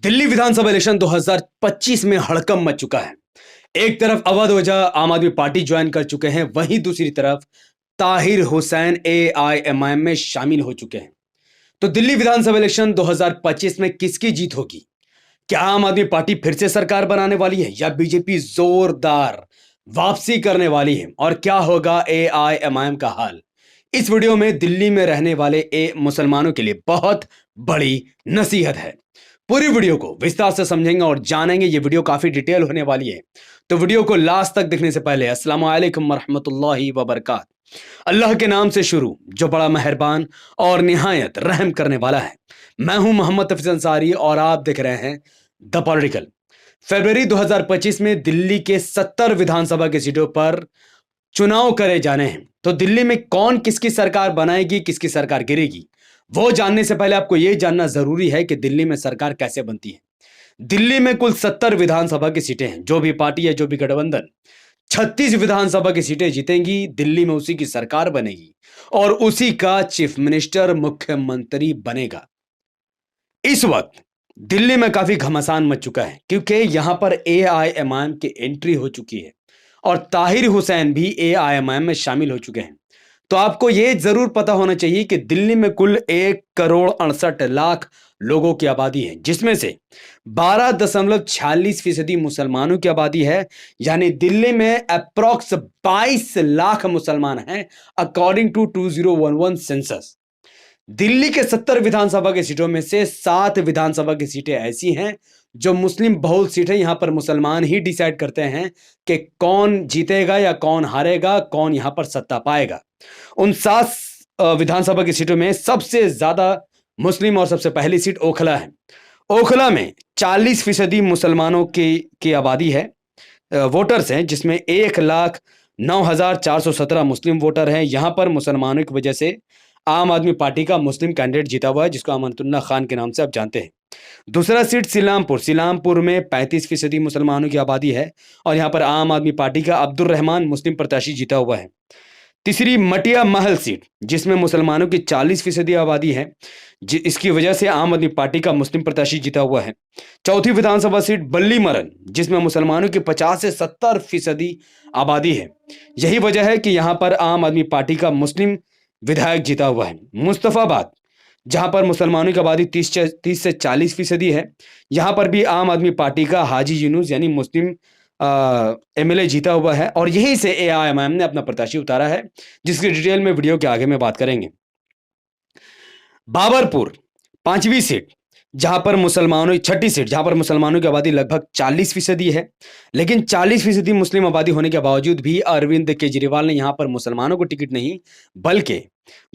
दिल्ली विधानसभा election 2025 में हड़कंप much चुका है। एक तरफ अवध ओझा आम आदमी पार्टी ज्वाइन कर चुके हैं, वहीं दूसरी तरफ ताहिर हुसैन एआईएमआईएम में शामिल हो चुके हैं। तो दिल्ली विधानसभा इलेक्शन 2025 में किसकी जीत होगी? क्या आम आदमी पार्टी फिर से सरकार बनाने वाली है या बीजेपी जोरदार वापसी करने वाली है? और क्या होगा एआईएमआईएम का हाल? इस वीडियो में दिल्ली में रहने वाले मुसलमानों के लिए बहुत बड़ी नसीहत है। पूरी वीडियो को विस्तार से समझेंगे और जानेंगे। ये वीडियो काफी डिटेल होने वाली है, तो वीडियो को लास्ट तक देखने से पहले अस्सलाम वालेकुम रहमतुल्लाहि व बरकातहू। अल्लाह के नाम से शुरू, जो बड़ा मेहरबान और निहायत रहम करने वाला है। मैं हूं मोहम्मद हफीज अंसारी और आप देख रहे हैं द पॉलिटिकल। फरवरी 2025 में दिल्ली के 70 विधानसभा की सीटों पर चुनाव करे जाने हैं। तो दिल्ली में कौन किसकी सरकार बनाएगी, किसकी सरकार गिरेगी, वो जानने से पहले आपको यह जानना जरूरी है कि दिल्ली में सरकार कैसे बनती है। दिल्ली में कुल 70 विधानसभा की सीटें हैं। जो भी पार्टी है, जो भी गठबंधन 36 विधानसभा की सीटें जीतेंगी, दिल्ली में उसी की सरकार बनेगी और उसी का चीफ मिनिस्टर, मुख्यमंत्री बनेगा। इस वक्त दिल्ली में काफी घमासान मच चुका है, क्योंकि यहां पर एआईएमआईएम की एंट्री हो चुकी है और ताहिर हुसैन भी एआईएमआईएम में शामिल हो चुके हैं। तो आपको यह जरूर पता होना चाहिए कि दिल्ली में कुल 1,68,00,000 लोगों की आबादी है, जिसमें से 12.46% मुसलमानों की आबादी है। यानी दिल्ली में अप्रॉक्स 22 लाख मुसलमान हैं अकॉर्डिंग टू 2011 सेंसस। दिल्ली के 70 विधानसभा की सीटों में से 7 विधानसभा की सीटें ऐसी हैं जो मुस्लिम बहुल सीटें। यहां पर मुसलमान ही डिसाइड करते हैं कि कौन जीतेगा या कौन हारेगा, कौन यहां पर सत्ता पाएगा। उन 7 विधानसभा की सीटों में सबसे ज्यादा मुस्लिम और सबसे पहली सीट ओखला है। ओखला में 40% मुसलमानों की आबादी है, वोटर्स हैं, जिसमें 1,09,417 मुस्लिम वोटर हैं। यहां पर मुसलमानों की वजह से आम आदमी पार्टी का मुस्लिम कैंडिडेट जीता हुआ है, जिसको अमनतुल्लाह खान के नाम से आप जानते हैं। दूसरा सीट सीलामपुर में 35% मुसलमानों की आबादी है और यहां पर आम आदमी पार्टी का अब्दुल रहमान मुस्लिम प्रत्याशी जीता हुआ है। तीसरी मटिया महल सीट, जिसमें मुसलमानों की 40% आबादी है, इसकी वजह से आम आदमी पार्टी का मुस्लिम प्रत्याशी जीता हुआ है। चौथी विधानसभा सीट बल्ली मरन, जिसमें मुसलमानों की 50 से 70% आबादी है। यही वजह है कि यहां पर आम आदमी पार्टी का मुस्लिम विधायक जीता हुआ है। मुस्तफाबाद, जहां पर मुसलमानों की आबादी 30 से 40% है, यहां पर भी आम आदमी पार्टी का हाजी यूनुस यानी मुस्लिम एमएलए जीता हुआ है और यहीं से एआईएमआईएम ने अपना प्रत्याशी उतारा है, जिसकी डिटेल में वीडियो के आगे में बात करेंगे। बाबरपुर 5वीं सीट, जहां पर मुसलमानों 6ठी सीट, जहां पर मुसलमानों की आबादी लगभग 40% है, लेकिन 40% मुस्लिम आबादी होने के बावजूद भी अरविंद केजरीवाल ने यहां पर मुसलमानों को टिकट नहीं बल्कि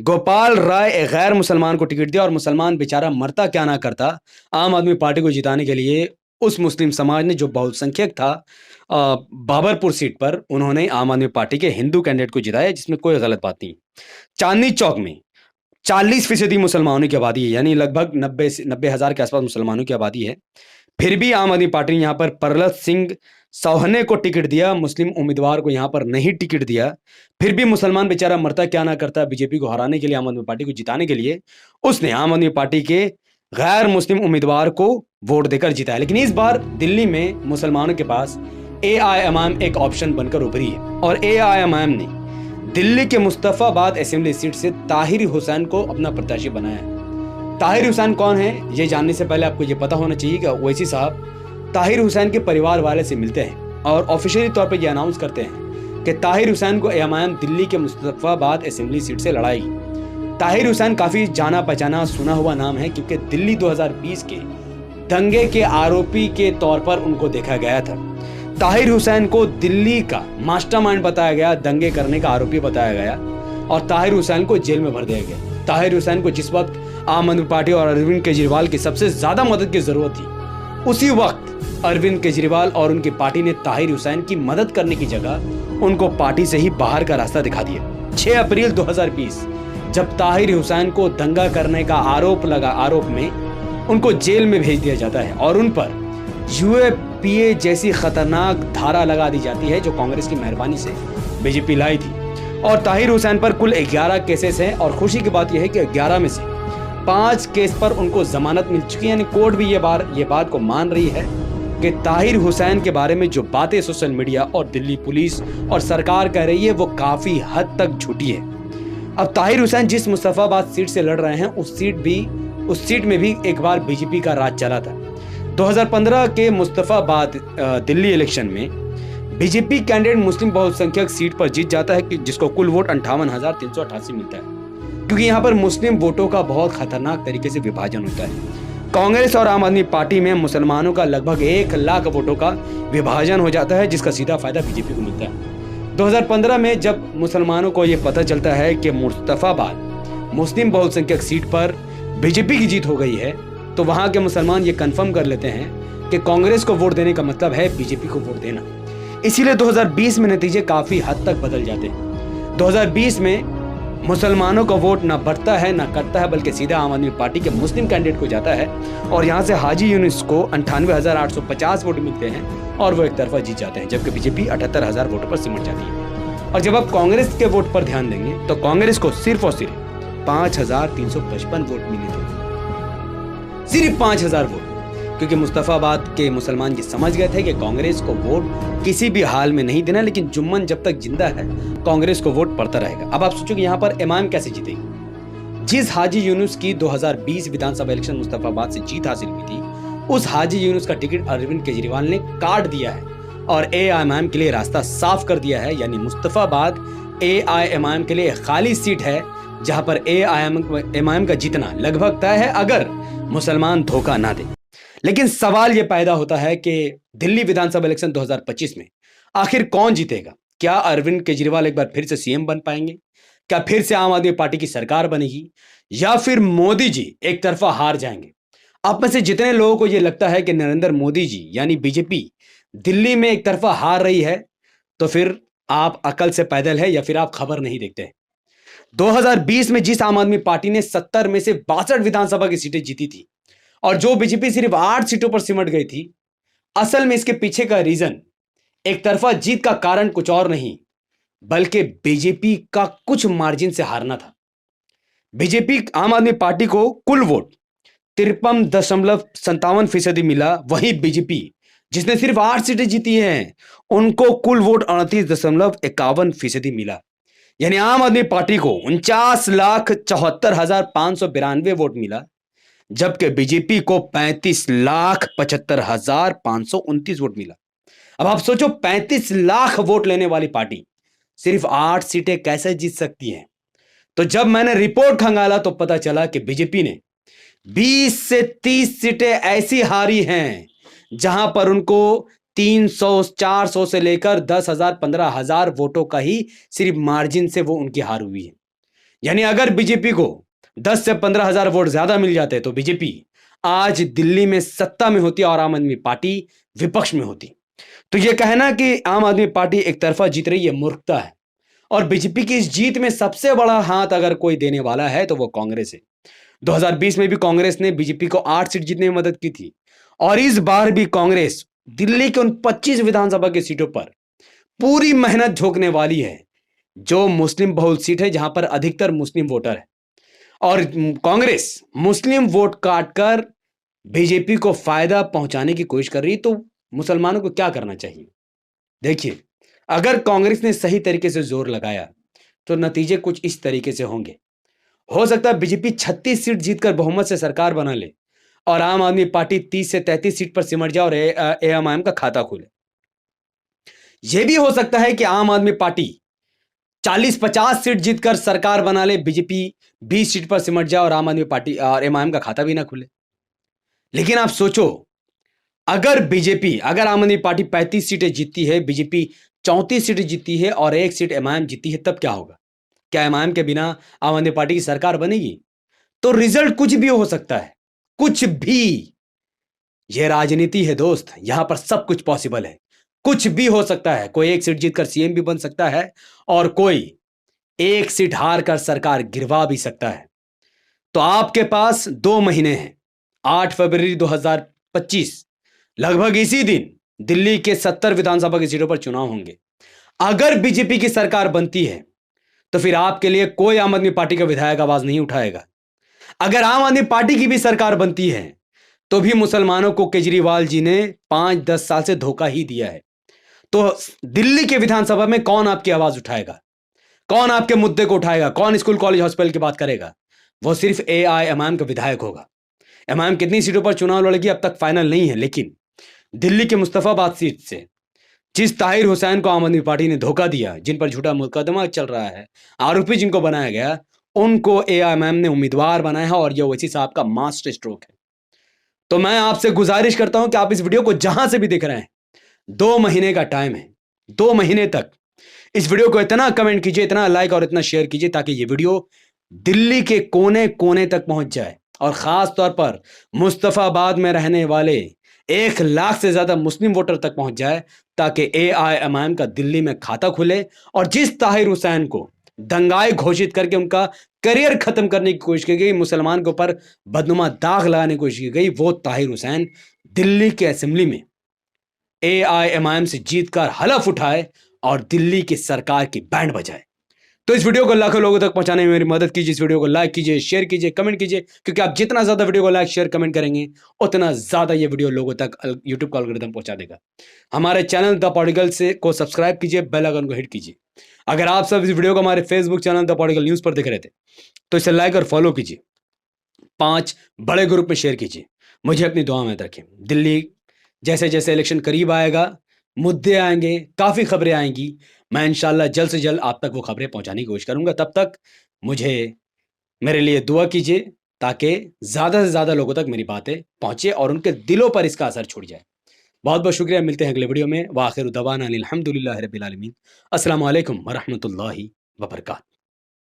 गोपाल राय एक गैर मुसलमान को टिकट दिया। और मुसलमान बेचारा मरता क्या ना करता, आम आदमी पार्टी को जिताने के लिए उस मुस्लिम समाज ने, जो बहुसंख्यक था बाबरपुर सीट पर, उन्होंने आम आदमी पार्टी के हिंदू कैंडिडेट को जिताया, जिसमें कोई गलत बात नहीं। चांदनी चौक में 40% मुसलमानों की आबादी है, यानी लगभग 90,000 के आसपास मुसलमानों की आबादी है। फिर भी आम आदमी पार्टी ने यहां पर परलत सिंह सोहने को टिकट दिया, मुस्लिम उम्मीदवार को यहां पर नहीं टिकट दिया। फिर भी मुसलमान बेचारा मरता क्या ना करता, बीजेपी को हराने के लिए, आम आदमी पार्टी को जिताने के लिए उसने आम आदमी पार्टी के गैर मुस्लिम उम्मीदवार को वोट देकर जिताया। लेकिन इस बार दिल्ली में मुसलमानों के पास एआईएमआईएम एक ऑप्शन बनकर उभरी है और एआईएमआईएम ने दिल्ली के मुस्तफाबाद असेंबली सीट से ताहिर हुसैन को अपना प्रत्याशी बनाया है। ताहिर हुसैन कौन है, ये जानने से पहले आपको ये पता होना चाहिए कि ओवैसी साहब ताहिर हुसैन के परिवार वाले से मिलते हैं और ऑफिशियली तौर पर यह अनाउंस करते हैं कि ताहिर हुसैन को एआईएमआईएम दिल्ली के मुस्तफाबाद असेंबली सीट से लड़ाएगी। ताहिर हुसैन काफी जाना पहचाना सुना हुआ नाम है, क्योंकि दिल्ली 2020 के दंगे के आरोपी के तौर पर उनको देखा गया था। ताहिर हुसैन को दिल्ली का मास्टरमाइंड बताया गया, दंगे करने का आरोपी बताया गया और ताहिर हुसैन को जेल में भर दिया गया। ताहिर हुसैन को जिस वक्त आम आदमी पार्टी और अरविंद केजरीवाल की सबसे ज्यादा मदद की जरूरत थी, उसी वक्त अरविंद केजरीवाल और उनकी पार्टी ने ताहिर हुसैन की मदद करने की जगह उनको पार्टी से ही बाहर का रास्ता दिखा दिया। 6 अप्रैल 2020 जब ताहिर हुसैन को दंगा करने का आरोप में उनको जेल में भेज दिया जाता है और उन पर यूएपीए जैसी खतरनाक धारा लगा दी जाती है, जो कांग्रेस की मेहरबानी से बीजेपी लाई थी। और ताहिर हुसैन पर कुल 11 केसेस हैं और खुशी की बात यह है कि 11 में से 5 केस पर उनको जमानत मिल चुकी है। यानी कोर्ट भी ये बात को मान रही है कि ताहिर हुसैन के बारे में जो बातें सोशल मीडिया और दिल्ली पुलिस और सरकार कह रही है वो काफी हद तक झूठी है। अब ताहिर हुसैन जिस मुस्तफाबाद सीट से लड़ रहे हैं उस सीट में भी एक बार बीजेपी का राज चला था। 2015 के मुस्तफाबाद दिल्ली इलेक्शन में बीजेपी कैंडिडेट मुस्लिम बहुसंख्यक सीट पर जीत जाता है कि जिसको कुल वोट 58,388 मिलता है, क्योंकि यहाँ पर मुस्लिम वोटों का बहुत खतरनाक तरीके से विभाजन होता है। कांग्रेस और आम आदमी पार्टी में मुसलमानों का लगभग 1 लाख वोटों का विभाजन हो जाता है, जिसका सीधा फायदा बीजेपी को मिलता है। 2015 में जब मुसलमानों को यह पता चलता है कि मुस्तफाबाद मुस्लिम बहुसंख्यक सीट पर बीजेपी की जीत हो गई है, तो वहां के मुसलमान ये कंफर्म कर लेते हैं कि कांग्रेस को वोट देने का मतलब है बीजेपी को वोट देना। इसीलिए 2020 में नतीजे काफी हद तक बदल जाते हैं। 2020 में मुसलमानों का वोट ना बढ़ता है ना कटता है, बल्कि सीधा आम आदमी पार्टी के मुस्लिम कैंडिडेट को जाता है और यहां से हाजी यूनुस को 98,850 वोट मिलते हैं और वो एक तरफा जीत जाते हैं, जबकि बीजेपी 78,000 वोटों पर सिमट जाती है। और जब आप कांग्रेस के वोट पर ध्यान देंगे तो कांग्रेस को सिर्फ और सिर्फ 5,355 वोट मिले थे, सिर्फ 5,000 वोट, क्योंकि मुस्तफाबाद के मुसलमान ये समझ गए थे कि कांग्रेस को वोट किसी भी हाल में नहीं देना, लेकिन जुम्मन जब तक जिंदा है कांग्रेस को वोट पड़ता रहेगा। अब आप सोचो कि यहाँ पर इमाम कैसे जीतेगी। जिस हाजी यूनुस की 2020 विधानसभा इलेक्शन मुस्तफाबाद से जीत हासिल हुई थी, उस हाजी यूनुस का टिकट अरविंद केजरीवाल ने काट दिया है और एआईएमआईएम के लिए रास्ता साफ कर दिया है। यानी मुस्तफाबाद एआईएमआईएम के लिए खाली सीट है, जहां पर एआईएमआईएम का जीतना लगभग तय है अगर मुसलमान धोखा ना दे। लेकिन सवाल यह पैदा होता है कि दिल्ली विधानसभा इलेक्शन 2025 में आखिर कौन जीतेगा? क्या अरविंद केजरीवाल एक बार फिर से सीएम बन पाएंगे? क्या फिर से आम आदमी पार्टी की सरकार बनेगी? या फिर मोदी जी एक तरफा हार जाएंगे? आप में से जितने लोगों को यह लगता है कि नरेंद्र मोदी जी यानी बीजेपी दिल्ली में एक तरफा हार रही है, तो फिर आप अकल से पैदल है या फिर आप खबर नहीं देखते हैं। 2020 में जिस आम आदमी पार्टी ने 70 में से 62 विधानसभा की सीटें जीती थी और जो बीजेपी सिर्फ 8 सीटों पर सिमट गई थी, असल में इसके पीछे का रीजन एक तरफा जीत का कारण कुछ और नहीं बल्कि बीजेपी का कुछ मार्जिन से हारना था। बीजेपी आम आदमी पार्टी को कुल वोट 53.57% मिला, वहीं बीजेपी जिसने सिर्फ 8 सीटें जीती हैं उनको कुल वोट 38.51% मिला। यानी आम आदमी पार्टी को 49,74,592 वोट मिला, जबकि बीजेपी को 35,75,529 वोट मिला। अब आप सोचो 35 लाख वोट लेने वाली पार्टी सिर्फ 8 सीटें कैसे जीत सकती है? तो जब मैंने रिपोर्ट खंगाला तो पता चला कि बीजेपी ने 20 से 30 सीटें ऐसी हारी हैं जहां पर उनको 300, 400 से लेकर 10,000, 15,000 वोटों का ही सिर्फ मार्जिन से वो उनकी हार हुई है। यानी अगर बीजेपी को 10 से 15,000 वोट ज्यादा मिल जाते तो बीजेपी आज दिल्ली में सत्ता में होती और आम आदमी पार्टी विपक्ष में होती। तो यह कहना कि आम आदमी पार्टी एक तरफा जीत रही है मूर्खता है, और बीजेपी की इस जीत में सबसे बड़ा हाथ अगर कोई देने वाला है तो वो कांग्रेस है। 2020 में भी कांग्रेस ने बीजेपी को 8 सीट जीतने में मदद की थी और इस बार भी कांग्रेस दिल्ली के उन 25 विधानसभा की सीटों पर पूरी मेहनत झोंकने वाली है जो मुस्लिम बहुल सीट है, जहां पर अधिकतर मुस्लिम वोटर है। और कांग्रेस मुस्लिम वोट काटकर बीजेपी को फायदा पहुंचाने की कोशिश कर रही, तो मुसलमानों को क्या करना चाहिए? देखिए, अगर कांग्रेस ने सही तरीके से जोर लगाया तो नतीजे कुछ इस तरीके से होंगे। हो सकता है बीजेपी 36 सीट जीतकर बहुमत से सरकार बना ले और आम आदमी पार्टी 30 से 33 सीट पर सिमट जाए और एआईएमआईएम का खाता खोले। यह भी हो सकता है कि आम आदमी पार्टी 40-50 सीट जीतकर सरकार बना ले, बीजेपी 20 सीट पर सिमट जाए और आम आदमी पार्टी और एआईएमआईएम का खाता भी ना खुले। लेकिन आप सोचो, अगर आम आदमी पार्टी 35 सीटें जीतती है, बीजेपी 34 सीटें जीतती है और 1 सीट एमआईएम जीतती है, तब क्या होगा? क्या एमआईएम के बिना आम आदमी पार्टी की सरकार बनेगी? तो रिजल्ट कुछ भी हो सकता है, कुछ भी। यह राजनीति है दोस्त, यहां पर सब कुछ पॉसिबल है, कुछ भी हो सकता है। कोई 1 सीट जीतकर सीएम भी बन सकता है और कोई 1 सीट हार कर सरकार गिरवा भी सकता है। तो आपके पास 2 महीने हैं। 8 फरवरी 2025 लगभग इसी दिन दिल्ली के 70 विधानसभा की सीटों पर चुनाव होंगे। अगर बीजेपी की सरकार बनती है तो फिर आपके लिए कोई आम आदमी पार्टी का विधायक आवाज नहीं उठाएगा। अगर आम आदमी पार्टी की भी सरकार बनती है तो भी मुसलमानों को केजरीवाल जी ने 5-10 साल से धोखा ही दिया है। तो दिल्ली के विधानसभा में कौन आपकी आवाज उठाएगा, कौन आपके मुद्दे को उठाएगा, कौन स्कूल कॉलेज हॉस्पिटल की बात करेगा? वो सिर्फ एआईएमआईएम का विधायक होगा। एमआईएम कितनी सीटों पर चुनाव लड़ेगी अब तक फाइनल नहीं है, लेकिन दिल्ली के मुस्तफाबाद सीट से जिस ताहिर हुसैन को आम आदमी पार्टी ने धोखा दिया, जिन पर झूठा मुकदमा चल रहा है, आरोपी जिनको बनाया गया, उनको एआईएमआईएम ने उम्मीदवार बनाया है और यह ओवैसी साहब का मास्टर स्ट्रोक है। तो मैं आपसे गुजारिश करता हूं कि आप इस वीडियो को जहां से भी देख रहे हैं, 2 महीने का टाइम है, 2 महीने तक इस वीडियो को इतना कमेंट कीजिए, इतना लाइक और इतना शेयर कीजिए ताकि ये वीडियो दिल्ली के कोने कोने तक पहुंच जाए और खास तौर पर मुस्तफाबाद में रहने वाले 1 लाख से ज्यादा मुस्लिम वोटर तक पहुंच जाए, ताकि एआईएमआईएम का दिल्ली में खाता खुले और जिस ताहिर हुसैन को दंगाई घोषित करके उनका करियर खत्म करने की कोशिश की गई, मुसलमान के ऊपर बदनुमा दाग लगाने की कोशिश की गई, वो ताहिर हुसैन दिल्ली के असेंबली में एआईएमआईएम से जीतकर हलफ उठाए और दिल्ली की सरकार की बैंड बजाए। तो इस वीडियो को लाखों लोगों तक पहुंचाने में मेरी मदद कीजिए। इस वीडियो को लाइक कीजिए, शेयर कीजिए, कमेंट कीजिए, क्योंकि आप जितना ज्यादा वीडियो को लाइक शेयर कमेंट करेंगे उतना ज्यादा ये वीडियो लोगों तक यूट्यूब का एल्गोरिथम पहुंचा देगा। हमारे चैनल द पॉलिटिकल से को सब्सक्राइब कीजिए, बेल आइकन को हिट कीजिए। अगर आप सब इस वीडियो को हमारे Facebook channel the political news पर देख रहे थे तो इसे लाइक और फॉलो कीजिए, 5 बड़े ग्रुप में शेयर कीजिए। मुझे अपनी दुआ में रखें। दिल्ली जैसे जैसे इलेक्शन करीब आएगा, मुद्दे आएंगे, काफ़ी खबरें आएंगी, मैं इंशाल्लाह जल्द से जल्द आप तक वो खबरें पहुंचाने की कोशिश करूंगा। तब तक मुझे मेरे लिए दुआ कीजिए ताकि ज़्यादा से ज़्यादा लोगों तक मेरी बातें पहुंचे और उनके दिलों पर इसका असर छूट जाए। बहुत बहुत शुक्रिया। मिलते हैं अगले वीडियो में। व आखिर दवाना अनिल हम्दुलिल्लाहि रब्बिल आलमीन। अस्सलामु अलैकुम व रहमतुल्लाहि व बरकातहू।